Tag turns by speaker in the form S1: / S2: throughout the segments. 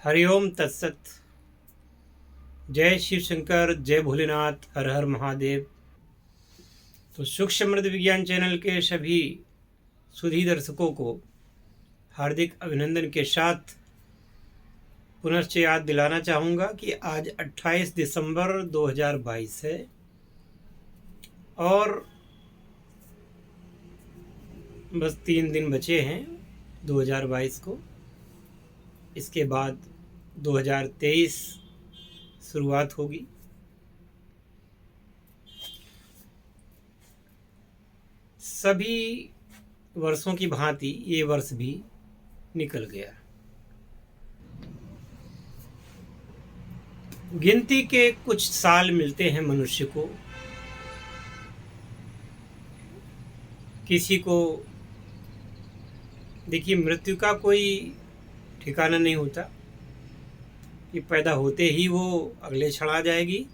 S1: हरिओम तत्सत। जय शिव शंकर, जय भोलेनाथ, हर हर महादेव। तो सूक्ष्म समृद्ध विज्ञान चैनल के सभी सुधी दर्शकों को हार्दिक अभिनंदन के साथ पुनश्च याद दिलाना चाहूँगा कि आज 28 दिसंबर 2022 है और बस 3 दिन बचे हैं 2022 को। इसके बाद 2023 शुरुआत होगी। सभी वर्षों की भांति ये वर्ष भी निकल गया। गिनती के कुछ साल मिलते हैं मनुष्य को। किसी को देखिए, मृत्यु का कोई ठिकाना नहीं होता कि पैदा होते ही वो अगले क्षण आ जाएगी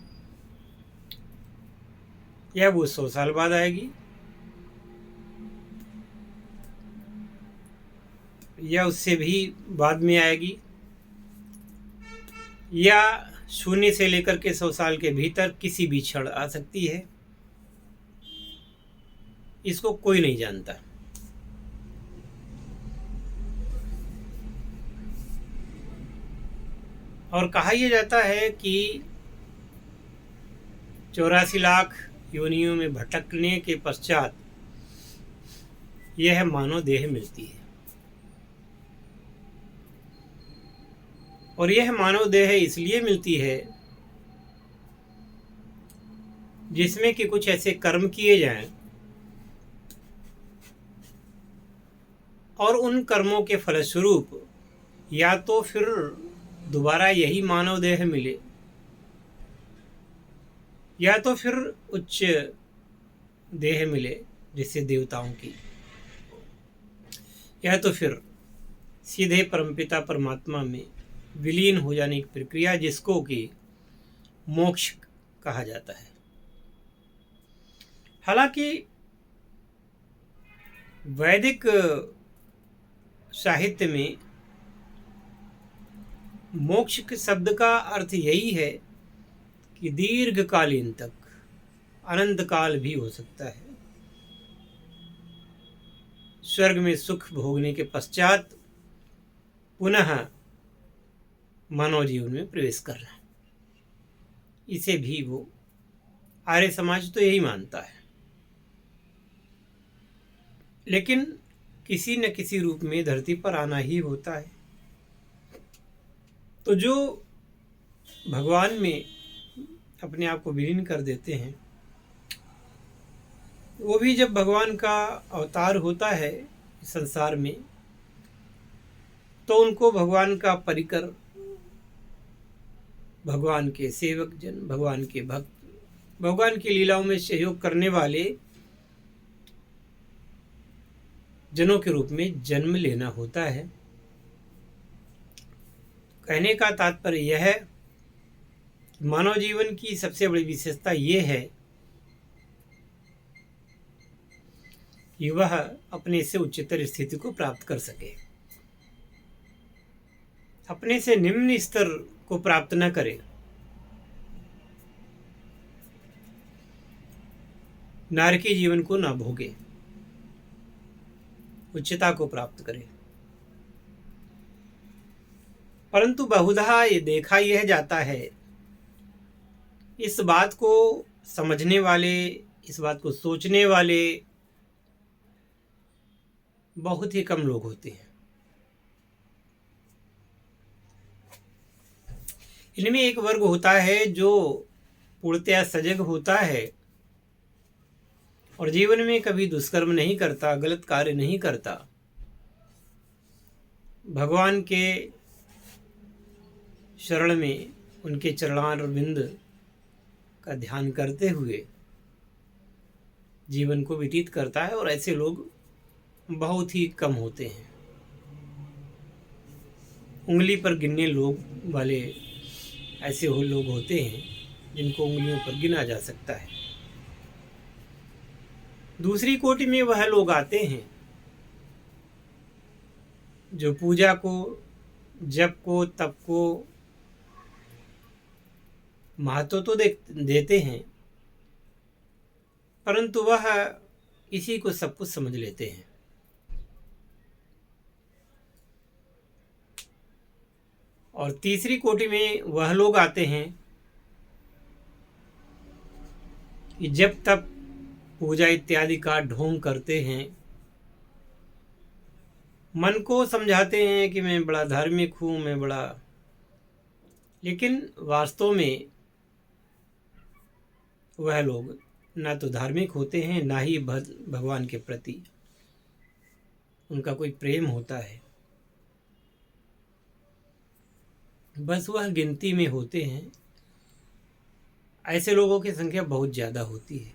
S1: या वो 100 साल बाद आएगी या उससे भी बाद में आएगी या शून्य से लेकर के 100 साल के भीतर किसी भी क्षण आ सकती है। इसको कोई नहीं जानता। और कहा यह जाता है कि 84 लाख योनियों में भटकने के पश्चात यह मानव देह मिलती है। और यह मानव देह इसलिए मिलती है जिसमें कि कुछ ऐसे कर्म किए जाएं और उन कर्मों के फलस्वरूप या तो फिर दोबारा यही मानव देह मिले या तो फिर उच्च देह मिले जैसे देवताओं की, या तो फिर सीधे परमपिता परमात्मा में विलीन हो जाने की प्रक्रिया जिसको कि मोक्ष कहा जाता है। हालांकि वैदिक साहित्य में मोक्ष के शब्द का अर्थ यही है कि दीर्घकालीन तक, अनंत काल भी हो सकता है, स्वर्ग में सुख भोगने के पश्चात पुनः मानव जीवन में प्रवेश करना। इसे भी वो आर्य समाज तो यही मानता है। लेकिन किसी न किसी रूप में धरती पर आना ही होता है। तो जो भगवान में अपने आप को विलीन कर देते हैं, वो भी जब भगवान का अवतार होता है संसार में, तो उनको भगवान का परिकर, भगवान के सेवक जन, भगवान के भक्त, भगवान की लीलाओं में सहयोग करने वाले जनों के रूप में जन्म लेना होता है। कहने का तात्पर्य यह है, मानव जीवन की सबसे बड़ी विशेषता यह है कि वह अपने से उच्चतर स्थिति को प्राप्त कर सके, अपने से निम्न स्तर को प्राप्त न करे, नारकीय जीवन को न भोगे, उच्चता को प्राप्त करे। परंतु बहुधा ये देखा यह जाता है, इस बात को समझने वाले, इस बात को सोचने वाले बहुत ही कम लोग होते हैं। इनमें एक वर्ग होता है जो पूर्णतया सजग होता है और जीवन में कभी दुष्कर्म नहीं करता, गलत कार्य नहीं करता, भगवान के शरण में उनके चरणारविंद का ध्यान करते हुए जीवन को व्यतीत करता है। और ऐसे लोग बहुत ही कम होते हैं। उंगली पर गिनने लोग वाले ऐसे लोग होते हैं जिनको उंगलियों पर गिना जा सकता है। दूसरी कोटि में वह लोग आते हैं जो पूजा को जप को तप को महत्व तो देते हैं, परंतु वह इसी को सब कुछ समझ लेते हैं। और तीसरी कोटि में वह लोग आते हैं कि जब तब पूजा इत्यादि का ढोंग करते हैं, मन को समझाते हैं कि मैं बड़ा धार्मिक हूँ, मैं बड़ा, लेकिन वास्तव में वह लोग ना तो धार्मिक होते हैं, ना ही भगवान के प्रति उनका कोई प्रेम होता है। बस वह गिनती में होते हैं। ऐसे लोगों की संख्या बहुत ज़्यादा होती है।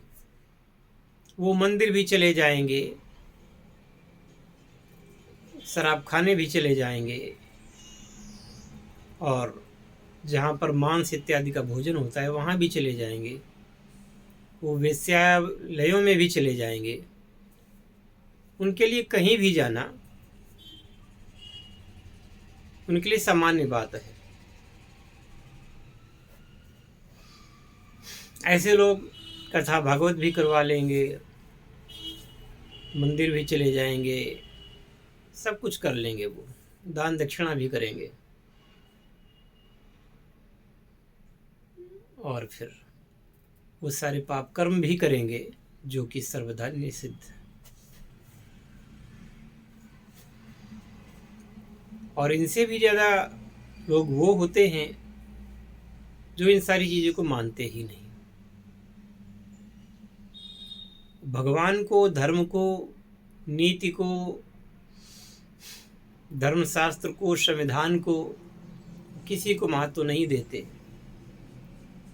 S1: वो मंदिर भी चले जाएंगे, शराब खाने भी चले जाएंगे, और जहाँ पर मांस इत्यादि का भोजन होता है वहाँ भी चले जाएंगे, वो वेश्यालयों में भी चले जाएंगे। उनके लिए कहीं भी जाना उनके लिए सामान्य बात है। ऐसे लोग कथा भागवत भी करवा लेंगे, मंदिर भी चले जाएंगे, सब कुछ कर लेंगे, वो दान दक्षिणा भी करेंगे, और फिर वो सारे पाप कर्म भी करेंगे जो कि सर्वदा निषिद्ध। और इनसे भी ज़्यादा लोग वो होते हैं जो इन सारी चीज़ों को मानते ही नहीं। भगवान को, धर्म को, नीति को, धर्मशास्त्र को, संविधान को किसी को महत्व नहीं देते।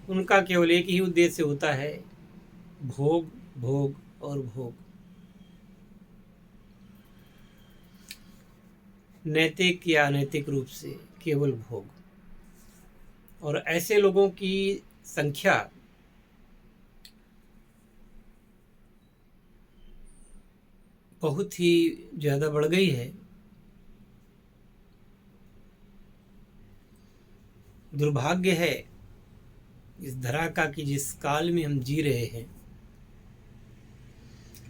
S1: उनका केवल एक ही उद्देश्य होता है, भोग, भोग और भोग। नैतिक या अनैतिक रूप से केवल भोग। और ऐसे लोगों की संख्या बहुत ही ज़्यादा बढ़ गई है। दुर्भाग्य है इस धरा का कि जिस काल में हम जी रहे हैं,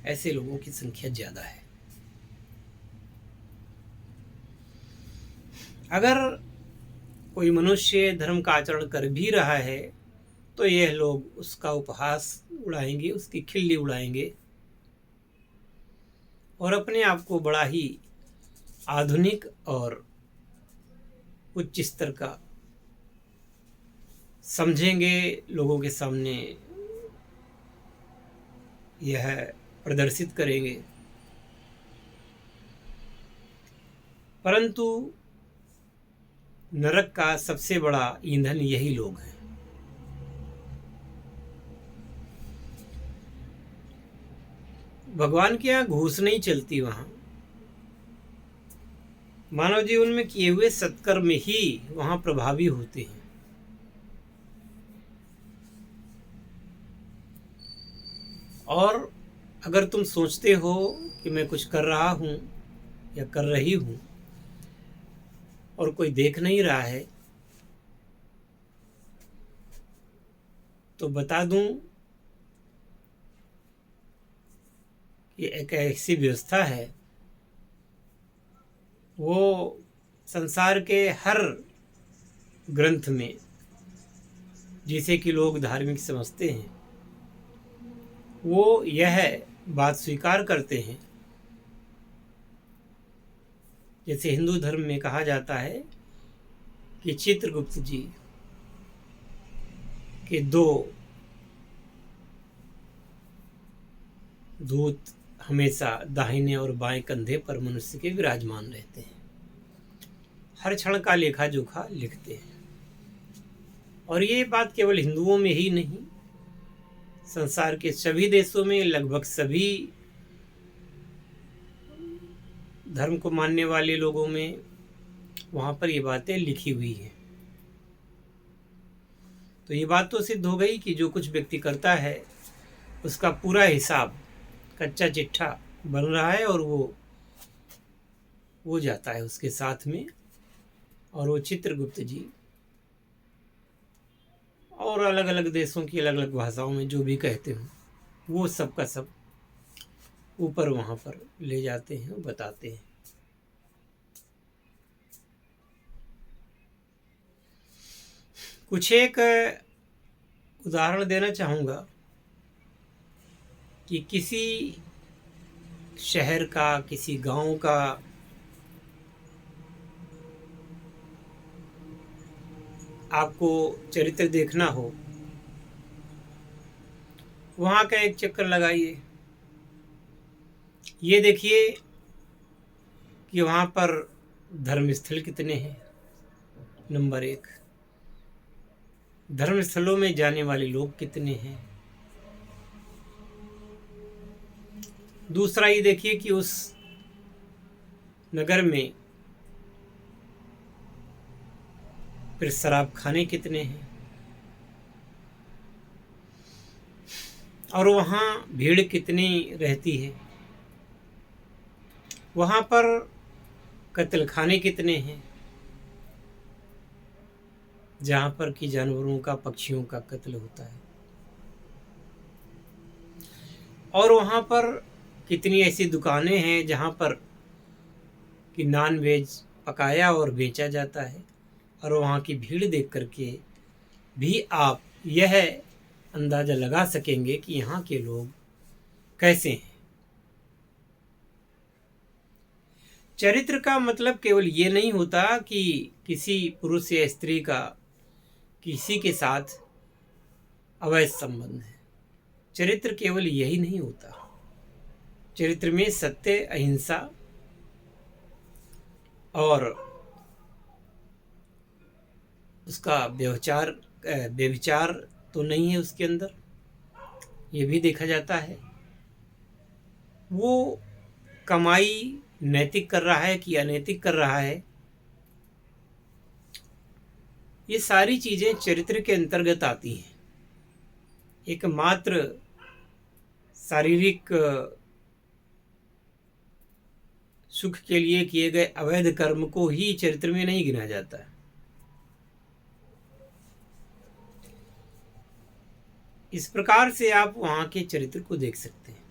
S1: ऐसे लोगों की संख्या ज़्यादा है। अगर कोई मनुष्य धर्म का आचरण कर भी रहा है तो यह लोग उसका उपहास उड़ाएंगे, उसकी खिल्ली उड़ाएंगे, और अपने आप को बड़ा ही आधुनिक और उच्च स्तर का समझेंगे, लोगों के सामने यह प्रदर्शित करेंगे। परंतु नरक का सबसे बड़ा ईंधन यही लोग हैं। भगवान के यहाँ घूस नहीं चलती, वहाँ मानव जीवन में किए हुए सत्कर्म ही वहाँ प्रभावी होते हैं। और अगर तुम सोचते हो कि मैं कुछ कर रहा हूँ या कर रही हूँ और कोई देख नहीं रहा है, तो बता दूं कि एक ऐसी व्यवस्था है, वो संसार के हर ग्रंथ में, जिसे कि लोग धार्मिक समझते हैं, वो यह बात स्वीकार करते हैं। जैसे हिंदू धर्म में कहा जाता है कि चित्रगुप्त जी के 2 दूत हमेशा दाहिने और बाएं कंधे पर मनुष्य के विराजमान रहते हैं, हर क्षण का लेखा जोखा लिखते हैं। और ये बात केवल हिंदुओं में ही नहीं, संसार के सभी देशों में, लगभग सभी धर्म को मानने वाले लोगों में वहाँ पर ये बातें लिखी हुई हैं। तो ये बात तो सिद्ध हो गई कि जो कुछ व्यक्ति करता है उसका पूरा हिसाब कच्चा चिट्ठा बन रहा है, और वो जाता है उसके साथ में, और वो चित्रगुप्त जी, और अलग अलग देशों की अलग अलग भाषाओं में जो भी कहते हो, वो सब का सब ऊपर वहाँ पर ले जाते हैं, बताते हैं। कुछ एक उदाहरण देना चाहूँगा कि किसी शहर का, किसी गांव का आपको चरित्र देखना हो, वहाँ का एक चक्कर लगाइए। ये देखिए कि वहाँ पर धर्मस्थल कितने हैं। नंबर 1, धर्मस्थलों में जाने वाले लोग कितने हैं। दूसरा ये देखिए कि उस नगर में फिर शराब खाने कितने हैं, और वहाँ भीड़ कितनी रहती है। वहाँ पर कत्ल खाने कितने हैं, जहाँ पर कि जानवरों का, पक्षियों का कत्ल होता है। और वहाँ पर कितनी ऐसी दुकानें हैं जहाँ पर कि नॉन वेज पकाया और बेचा जाता है। और वहाँ की भीड़ देख करके भी आप यह अंदाज़ा लगा सकेंगे कि यहाँ के लोग कैसे हैं। चरित्र का मतलब केवल ये नहीं होता कि किसी पुरुष या स्त्री का किसी के साथ अवैध संबंध है। चरित्र केवल यही नहीं होता। चरित्र में सत्य, अहिंसा और उसका व्यभिचार तो नहीं है उसके अंदर, ये भी देखा जाता है। वो कमाई नैतिक कर रहा है कि अनैतिक कर रहा है, ये सारी चीज़ें चरित्र के अंतर्गत आती हैं। एकमात्र शारीरिक सुख के लिए किए गए अवैध कर्म को ही चरित्र में नहीं गिना जाता है। इस प्रकार से आप वहाँ के चरित्र को देख सकते हैं।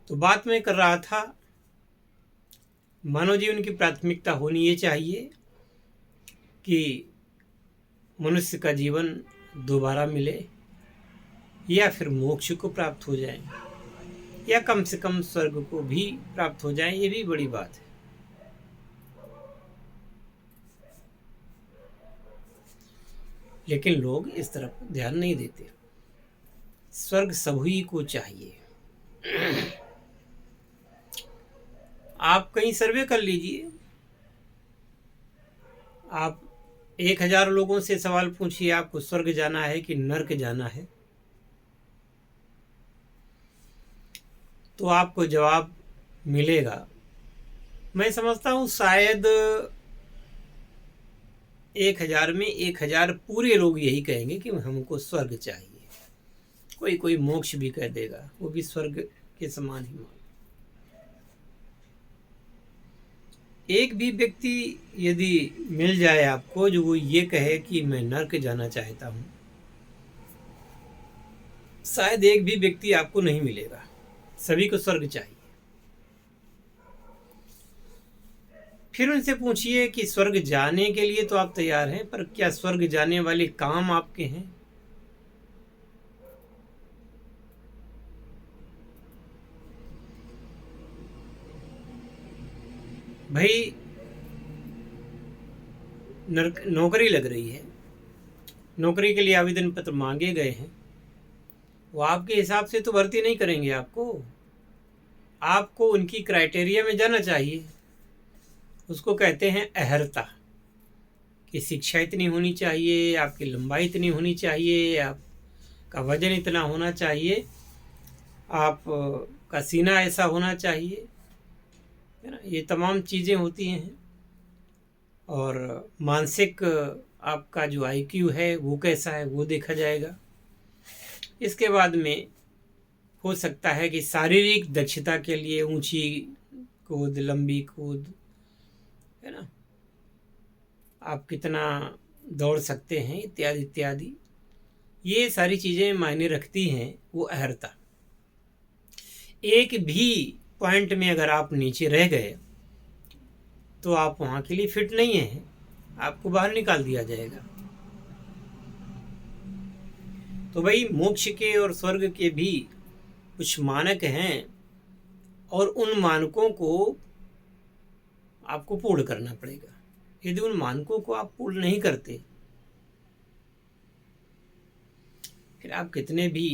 S1: तो बात मैं कर रहा था, मानव जीवन की प्राथमिकता होनी ये चाहिए कि मनुष्य का जीवन दोबारा मिले, या फिर मोक्ष को प्राप्त हो जाए, या कम से कम स्वर्ग को भी प्राप्त हो जाए। ये भी बड़ी बात है। लेकिन लोग इस तरफ ध्यान नहीं देते। स्वर्ग सभी को चाहिए। आप कहीं सर्वे कर लीजिए, आप 1000 लोगों से सवाल पूछिए, आपको स्वर्ग जाना है कि नरक जाना है, तो आपको जवाब मिलेगा। मैं समझता हूँ शायद 1000 में 1000 पूरे लोग यही कहेंगे कि हमको स्वर्ग चाहिए। कोई कोई मोक्ष भी कह देगा, वो भी स्वर्ग के समान ही मान। एक भी व्यक्ति यदि मिल जाए आपको जो वो ये कहे कि मैं नरक जाना चाहता हूँ, शायद एक भी व्यक्ति आपको नहीं मिलेगा। सभी को स्वर्ग चाहिए। फिर उनसे पूछिए कि स्वर्ग जाने के लिए तो आप तैयार हैं, पर क्या स्वर्ग जाने वाले काम आपके हैं? भाई नौकरी लग रही है, नौकरी के लिए आवेदन पत्र मांगे गए हैं, वो आपके हिसाब से तो भर्ती नहीं करेंगे आपको उनकी क्राइटेरिया में जाना चाहिए। उसको कहते हैं अहर्ता, कि शिक्षा इतनी होनी चाहिए, आपकी लंबाई इतनी होनी चाहिए, आपका वजन इतना होना चाहिए, आपका सीना ऐसा होना चाहिए, है ना। ये तमाम चीज़ें होती हैं। और मानसिक आपका जो IQ है वो कैसा है वो देखा जाएगा। इसके बाद में हो सकता है कि शारीरिक दक्षता के लिए ऊंची कूद, लंबी कूद, है ना, आप कितना दौड़ सकते हैं, इत्यादि इत्यादि, ये सारी चीज़ें मायने रखती हैं। वो अहर्ता, एक भी पॉइंट में अगर आप नीचे रह गए तो आप वहाँ के लिए फिट नहीं हैं, आपको बाहर निकाल दिया जाएगा। तो भाई मोक्ष के और स्वर्ग के भी कुछ मानक हैं, और उन मानकों को आपको पूर्ण करना पड़ेगा। यदि उन मानकों को आप पूर्ण नहीं करते, फिर आप कितने भी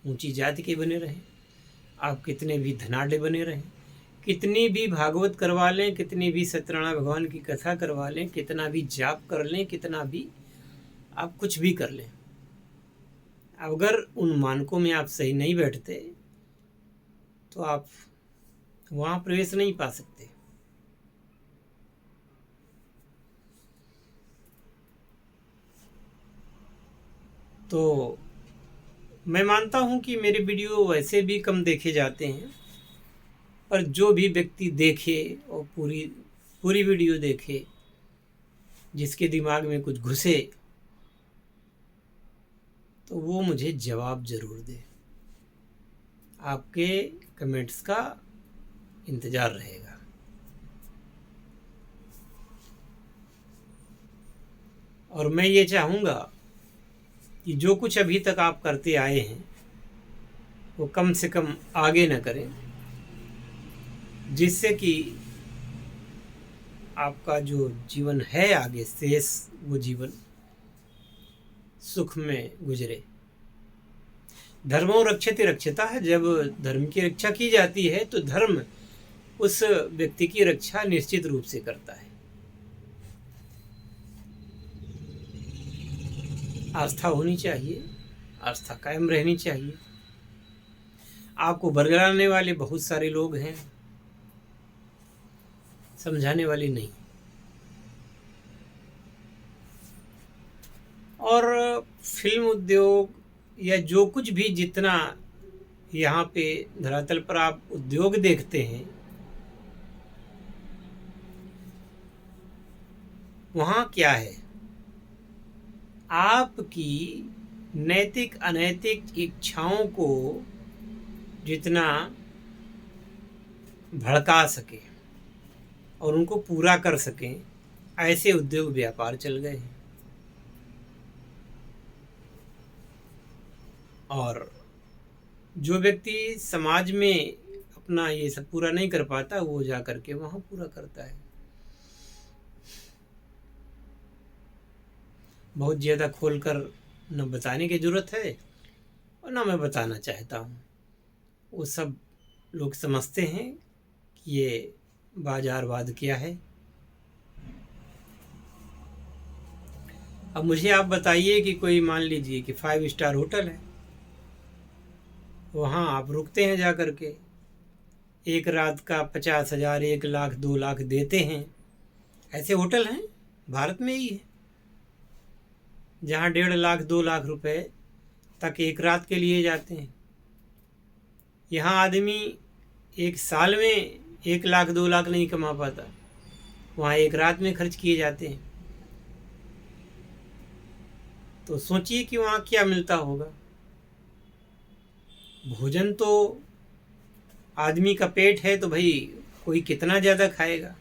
S1: ऊंची जाति के बने रहें, आप कितने भी धनाढ़ बने रहें, कितनी भी भागवत करवा लें, कितनी भी सत्यनारायण भगवान की कथा करवा लें, कितना भी जाप कर लें, कितना भी आप कुछ भी कर लें, अगर उन मानकों में आप सही नहीं बैठते तो आप वहाँ प्रवेश नहीं पा सकते। तो मैं मानता हूँ कि मेरे वीडियो वैसे भी कम देखे जाते हैं, पर जो भी व्यक्ति देखे और पूरी वीडियो देखे, जिसके दिमाग में कुछ घुसे, तो वो मुझे जवाब ज़रूर दे। आपके कमेंट्स का इंतज़ार रहेगा। और मैं ये चाहूँगा कि जो कुछ अभी तक आप करते आए हैं वो कम से कम आगे न करें, जिससे कि आपका जो जीवन है आगे शेष, वो जीवन सुख में गुजरे। धर्मो रक्षति रक्षिता है, जब धर्म की रक्षा की जाती है तो धर्म उस व्यक्ति की रक्षा निश्चित रूप से करता है। आस्था होनी चाहिए, आस्था कायम रहनी चाहिए। आपको बरगलाने वाले बहुत सारे लोग हैं, समझाने वाले नहीं। और फिल्म उद्योग या जो कुछ भी जितना यहाँ पे धरातल पर आप उद्योग देखते हैं, वहाँ क्या है, आपकी नैतिक अनैतिक इच्छाओं को जितना भड़का सके और उनको पूरा कर सकें, ऐसे उद्योग व्यापार चल गए हैं। और जो व्यक्ति समाज में अपना ये सब पूरा नहीं कर पाता, वो जा करके वहाँ पूरा करता है। बहुत ज़्यादा खोलकर न बताने की ज़रूरत है और ना मैं बताना चाहता हूँ। वो सब लोग समझते हैं कि ये बाजारवाद क्या है। अब मुझे आप बताइए कि कोई मान लीजिए कि 5 स्टार होटल है, वहाँ आप रुकते हैं जा कर के, एक रात का 50,000, 1 लाख, 2 लाख देते हैं। ऐसे होटल हैं भारत में ही है जहाँ 1.5 लाख 2 लाख रुपए तक एक रात के लिए जाते हैं। यहाँ आदमी एक साल में 1 लाख 2 लाख नहीं कमा पाता, वहाँ एक रात में खर्च किए जाते हैं। तो सोचिए कि वहाँ क्या मिलता होगा। भोजन तो आदमी का पेट है तो भाई कोई कितना ज़्यादा खाएगा,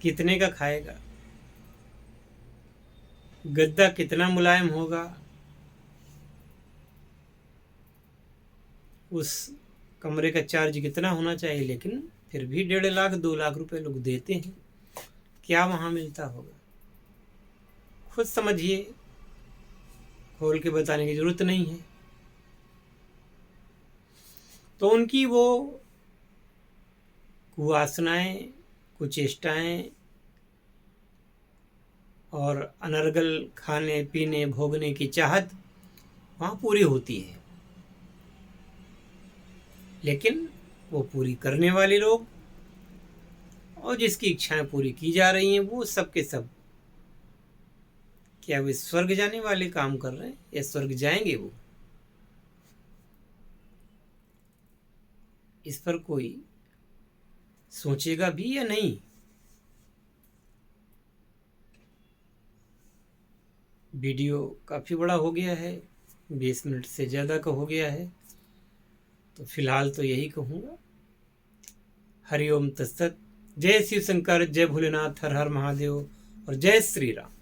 S1: कितने का खाएगा, गद्दा कितना मुलायम होगा, उस कमरे का चार्ज कितना होना चाहिए, लेकिन फिर भी 1.5 लाख 2 लाख रुपए लोग देते हैं। क्या वहाँ मिलता होगा, खुद समझिए, खोल के बताने की ज़रूरत नहीं है। तो उनकी वो कुवासनाएं, कुचेष्टाएं और अनर्गल खाने पीने भोगने की चाहत वहाँ पूरी होती है, लेकिन वो पूरी करने वाले लोग और जिसकी इच्छाएं पूरी की जा रही हैं, वो सब के सब क्या वे स्वर्ग जाने वाले काम कर रहे हैं या स्वर्ग जाएंगे वो? इस पर कोई सोचेगा भी या नहीं? वीडियो काफ़ी बड़ा हो गया है, 20 मिनट से ज़्यादा का हो गया है, तो फिलहाल तो यही कहूँगा। हरिओम तत्सत। जय शिव शंकर, जय भोलेनाथ, हर हर महादेव और जय श्री राम।